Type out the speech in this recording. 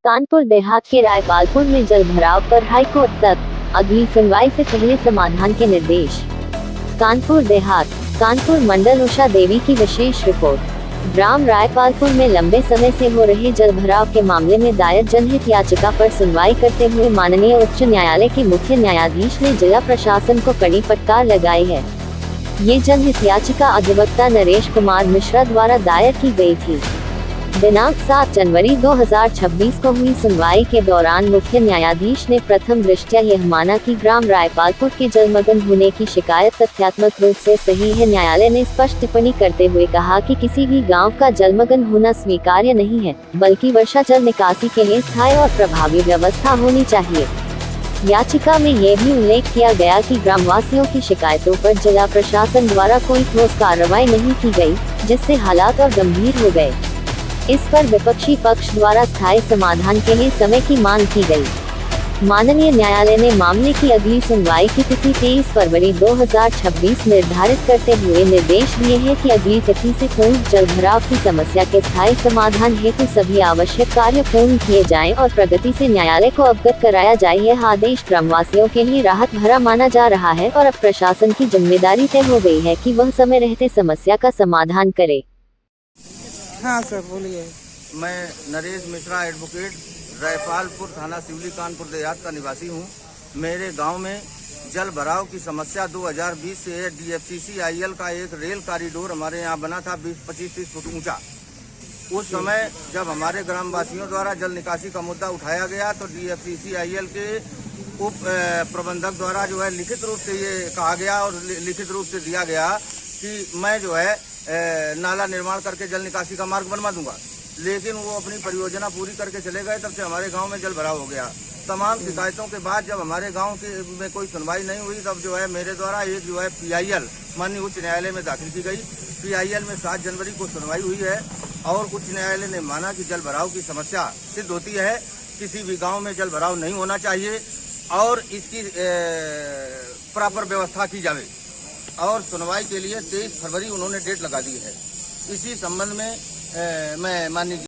कानपुर देहात के रायपालपुर में जलभराव पर हाईकोर्ट तक अगली सुनवाई से पहले समाधान के निर्देश। कानपुर देहात, कानपुर मंडल। उषा देवी की विशेष रिपोर्ट। ग्राम रायपालपुर में लंबे समय से हो रहे जलभराव के मामले में दायर जनहित याचिका पर सुनवाई करते हुए माननीय उच्च न्यायालय के मुख्य न्यायाधीश ने जिला प्रशासन को कड़ी फटकार लगाई है। ये जनहित याचिका अधिवक्ता नरेश कुमार मिश्रा द्वारा दायर की गई थी। दिनांक 7 जनवरी 2026 को हुई सुनवाई के दौरान मुख्य न्यायाधीश ने प्रथम दृष्टया यह माना कि ग्राम रायपालपुर के जलमग्न होने की शिकायत तथ्यात्मक रूप से सही है। न्यायालय ने स्पष्ट टिप्पणी करते हुए कहा कि किसी भी गांव का जलमग्न होना स्वीकार्य नहीं है, बल्कि वर्षा जल निकासी के लिए स्थायी और प्रभावी व्यवस्था होनी चाहिए। याचिका में यह भी उल्लेख किया गया कि ग्रामवासियों की शिकायतों पर जिला प्रशासन द्वारा कोई ठोस कार्रवाई नहीं की गई, जिससे हालात और गंभीर हो गए। इस पर विपक्षी पक्ष द्वारा स्थायी समाधान के लिए समय की मांग की गई। माननीय न्यायालय ने मामले की अगली सुनवाई की तिथि 23 फरवरी 2026 निर्धारित करते हुए निर्देश दिए हैं कि अगली तिथि से पूर्ण जलभराव की समस्या के स्थायी समाधान हेतु सभी आवश्यक कार्य पूर्ण किए जाएं और प्रगति से न्यायालय को अवगत कराया जाए। यह आदेश ग्रामवासियों के लिए राहत भरा माना जा रहा है और अब प्रशासन की जिम्मेदारी तय हो गई है कि वह समय रहते समस्या का समाधान करे। हाँ सर, बोलिए। मैं नरेश मिश्रा एडवोकेट रायपालपुर थाना सिवली कानपुर देहात का निवासी हूँ। मेरे गांव में जल भराव की समस्या 2020 से DFCCIL का एक रेल कॉरिडोर हमारे यहाँ बना था 25-30 फुट ऊंचा। उस समय जब हमारे ग्रामवासियों द्वारा जल निकासी का मुद्दा उठाया गया तो DFCCIL के उप प्रबंधक द्वारा जो है लिखित रूप से ये कहा गया और लिखित रूप से दिया गया कि मैं जो है नाला निर्माण करके जल निकासी का मार्ग बनवा दूंगा। लेकिन वो अपनी परियोजना पूरी करके चले गए। तब से हमारे गांव में जल भराव हो गया। तमाम शिकायतों के बाद जब हमारे गांव में कोई सुनवाई नहीं हुई, तब जो है मेरे द्वारा एक जो है PIL माननीय उच्च न्यायालय में दाखिल की गई। PIL में 7 जनवरी को सुनवाई हुई है और उच्च न्यायालय ने माना कि जल भराव की समस्या सिद्ध होती है, किसी भी गाँव में जल भराव नहीं होना चाहिए और इसकी प्रॉपर व्यवस्था की जाए। और सुनवाई के लिए 23 फरवरी उन्होंने डेट लगा दी है। इसी संबंध में मैं माननीय